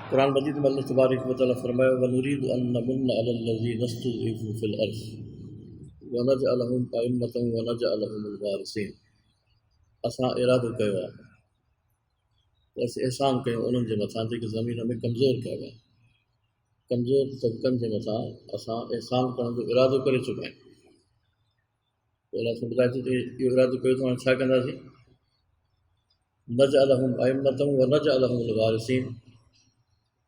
कुरान मजीद में अल्लाह तबारक व तआला फरमाया वनुरीदु अन नमुन्ना अलल लज़ीना इस्तुज़इफ़ू फ़िल अर्ज़ व नजअलहुम अइम्मतन व नजअलहुमुल वारिसीन। असां इरादो कयो आहे त असीं एहसान कयूं उन्हनि जे मथां जेके ज़मीन में कमज़ोर कया विया, कमज़ोर तबक़नि जे मथां असां एहसान करण जो इरादो करे चुका आहियूं। अलाह ॿुधाए थो त इहो इरादो कयो त हाणे छा कंदासीं? नजअलहुम अइम्मतन व नजअलहुमुल वारिसीन।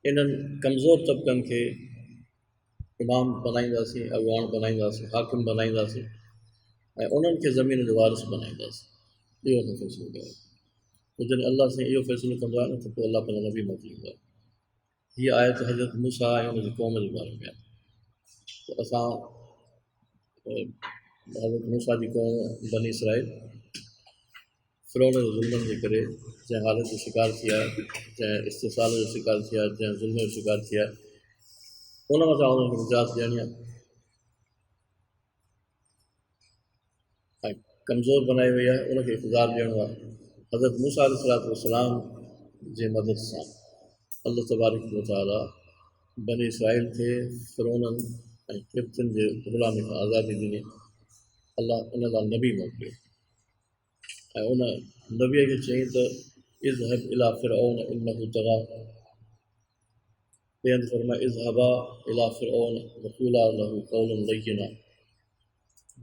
इन्हनि कमज़ोर तबक़नि खे इमाम बनाईंदासीं, अॻवान बनाईंदासीं, हाकिम बनाईंदासीं ऐं उन्हनि खे ज़मीन जो वारिस बनाईंदासीं। इहो असां फ़ैसिलो कयो। पोइ जॾहिं अलाह साईं इहो फ़ैसिलो कंदो आहे न त पोइ अलाह पंहिंजा नबी मोकिलींदो आहे। हीअ आयत हज़रत मूसा ऐं हुनजी क़ौम जे बारे में आहे। त असां हज़रत मूसा जी क़ौम बनी इसराईल फ़िरौन जे ज़ुल्मनि जे करे जंहिं हालत जो शिकार थी आहे, जंहिं इस्तिसाल जो शिकार थी आहे, जंहिं ज़ुल्म जो शिकार थी आहे, उन मथां उन्हनि खे निजात ॾियणी आहे ऐं कमज़ोर बनाई वई आहे, उनखे इक़्तिदार ॾियणो आहे। हज़रत मूसा अलैहिस्सलाम जे मदद सां अल्लाह तबारक व तआला बनी इसराईल खे फ़िरौननि ऐं क़िब्तियुनि जे ग़ुलामी खां आज़ादी ॾिनी। अलाह इन लाइ नबी मोकिलियो ऐं उन नबीअ खे चयईं त इज़हब इला फ़िरऔन इन्नहु तग़ा। ॿिए हंधि फरमाए इज़हबा इला फ़िरऔन वक़ूला लहू क़ौलन लय्यिना।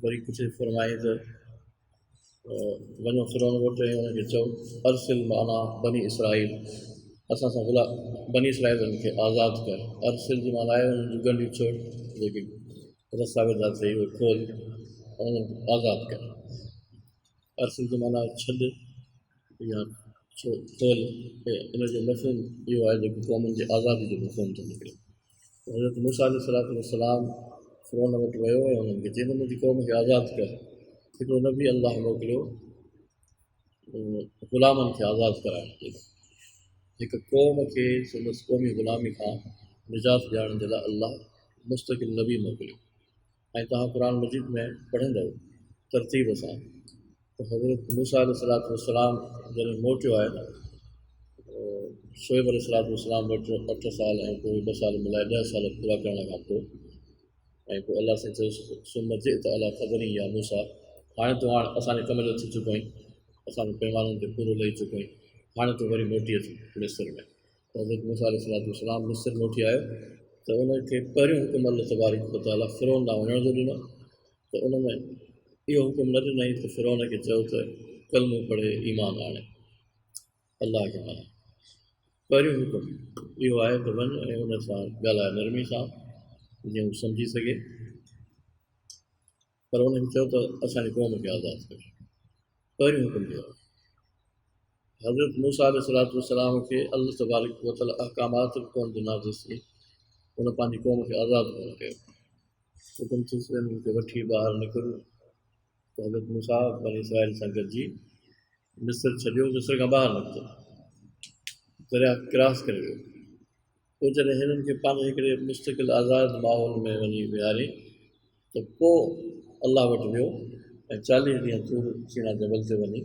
वरी कुझु फरमाए त वञो फ़िरौन वटि ऐं हुनखे चओ अरसिल माना बनी इसराईल, असां सां बनी इसराईलनि खे आज़ादु कर। अरसिल जी माना आहे उन्हनि जूं ॻंढियूं छोड़, जेके रसा वेदा अथई उहे खोल, उन्हनि खे आज़ादु कर। अरसिल जी माना छॾ या खोल। इन जो मफ़हूम इहो आहे जेको क़ौमुनि जी आज़ादी जो मफ़हूम थो निकिरे। हज़रत मूसा अलैहिस्सलाम फ़िरौन वटि वियो ऐं उन्हनि खे चई मुंहिंजी क़ौम खे आज़ादु कर। हिकिड़ो नबी अलाह मोकिलियो ग़ुलामनि खे आज़ादु कराइण जे लाइ। हिकु क़ौम खे संदसि क़ौमी ग़ुलामी खां निजात ॾियारण जे लाइ अलाह मुस्तक़िल नबी मोकिलियो। ऐं तव्हां क़ुरान मजीद में पढ़ंदव तरतीब सां त हज़रत मूसा अलैहिस्सलाम जॾहिं मोटियो आहे न शोएब अलैहिस्सलाम वटि 8 साल ऐं पोइ 2 साल मिलाए 10 साल पूरा करण खां पोइ ऐं पोइ अलाह साईं चयोसि सुम्म जिअत अला क़दरी या मूसा, हाणे असांजे कम जो थी चुको आहीं, असांजे पैमाननि ते पूरो लही चुको आहीं, हाणे तूं वरी मोटी अच मिस्र में। हज़रत मूसा अलैहिस्सलाम मिस्र मोटी आयो त उनखे पहिरियों हुकुम अलाह तबारक व तआला फ़िरौन ॾांहुं वञण जो ॾिनो। त उन में इहो हुकुम न ॾिनई त फ़िरौन खे चयो त कलमो पढ़े ईमान आणे, अलाह खे मञे। पहिरियों हुकुम इहो आहे त वञ ऐं उन सां ॻाल्हाए नरमी सां जीअं हू सम्झी सघे, पर उनखे चयो त असांजी क़ौम खे आज़ादु कर। पहिरियों हुकुम इहो आहे। हज़रत मूसा अलैहिस्सलाम खे अल्लाह तबारक व तआला अहकामात कोन ॾिना जेसिताईं उन पंहिंजी क़ौम खे आज़ादु कोन कयो। हुकुम थियुसि उन्हनि खे वठी ॿाहिरि निकिरो त हज़रत मूसा बनी इसराईल सां गॾिजी मिस्र छॾियो, मिस्र खां ॿाहिरि निकितो, दरिया क्रॉस करे वियो। पोइ जॾहिं हिननि खे पंहिंजे हिकिड़े मुस्तक़िल आज़ादु माहौल में वञी विहारियईं त पोइ अलाह वटि वियो ऐं 40 ॾींहं तूर सीना जबल ते वञी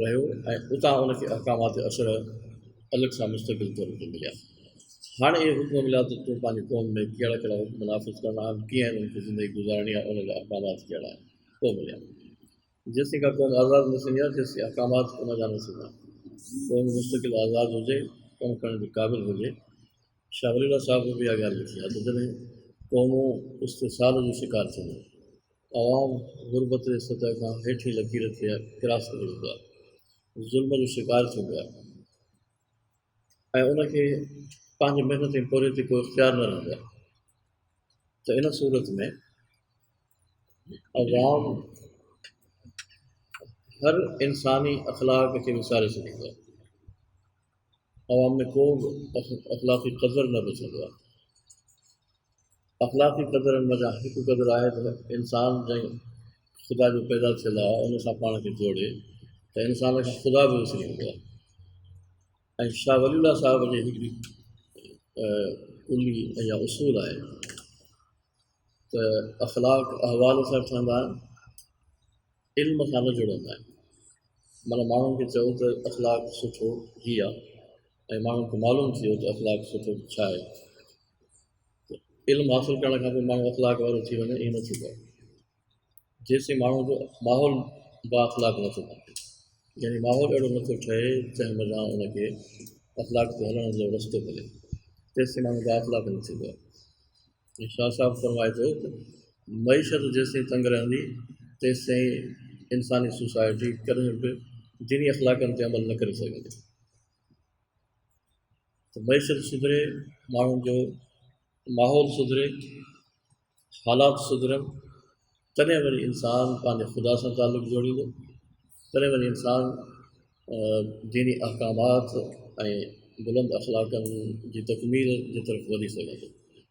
रहियो ऐं उतां उनखे अहकामात असर अलॻि सां मुस्तक़िल तौर ते मिलिया। हाणे इहे हुकुम मिलिया त तूं पंहिंजी क़ौम में कहिड़ा कहिड़ा हुकुम नाफ़िज़ करणा आहिनि, कीअं उन्हनि खे ज़िंदगी गुज़ारणी आहे, उन जा अहकामात कहिड़ा आहिनि, पोइ मिलिया। जेसीं खां क़ौम आज़ादु न थींदी आहे तेसीं अहकामात उन जा न थींदा। क़ौम मुस्तक़िल आज़ादु हुजे, कमु करण जे क़ाबिल हुजे। शाह वली साहिब बि इहा ॻाल्हि लिखी आहे त जॾहिं क़ौमूं इस्तिसाल जो शिकार थींदियूं, आवाम गुरबत जे सतह खां हेठि लकीर ते क्रॉस करे वेंदो आहे, ज़ुल्म जो शिकार थींदो आहे ऐं उनखे पंहिंजे महिनत ऐं पूरे ते कोई इख़्तियार न रहंदो आहे, त इन सूरत में आवाम हर इंसानी अख़लाक खे विसारे छॾींदो आहे। आवाम में को बि अख़लाक़ी क़दुरु न बचंदो आहे। अख़लाक़ी क़दुरनि मज़ा हिकु क़दुरु आहे त इंसान जंहिं ख़ुदा जो पैदा थियल आहे उन सां पाण खे जोड़े त इंसान खे ख़ुदा बि विसरी वेंदो आहे। ऐं शाह वली साहिब जी हिकिड़ी कुली या उसूल आहे त अख़लाक अहवाल सां ठहंदा आहिनि, इल्म सां न जुड़ंदा आहिनि। माना माण्हुनि खे चओ त अख़लाक सुठो हीअ आहे, ऐं माण्हुनि खे मालूम थी वियो त अख़लाक सुठो छा आहे। इल्मु हासिलु करण खां पोइ माण्हू अख़लाक वारो थी वञे ईअं न थींदो आहे। जेसिताईं माण्हू जो माहौल बाअख़लाक नथो बणे, यानी माहौल अहिड़ो नथो ठहे जंहिं महिल उनखे अख़लाक ते हलण जो रस्तो मिले, तेसिताईं माण्हू बाअख़लाक न थींदो आहे। ऐं शाह साहिबु फरमाए थो त मईशत जेसिताईं तंग रहंदी तेसिताईं इंसानी सोसाइटी कॾहिं बि दीनी अख़लाकनि ते अमल न करे सघंदी। त मईशत सुधरे, माण्हुनि जो माहौल सुधरे, हालात सुधरनि, तॾहिं वरी इंसान पंहिंजे ख़ुदा सां तालुक़ु जोड़ींदो, तॾहिं वरी इंसान दीनी अहकामात ऐं बुलंद अख़लाकनि जी तकमील जी तरफ़ वधी सघंदो।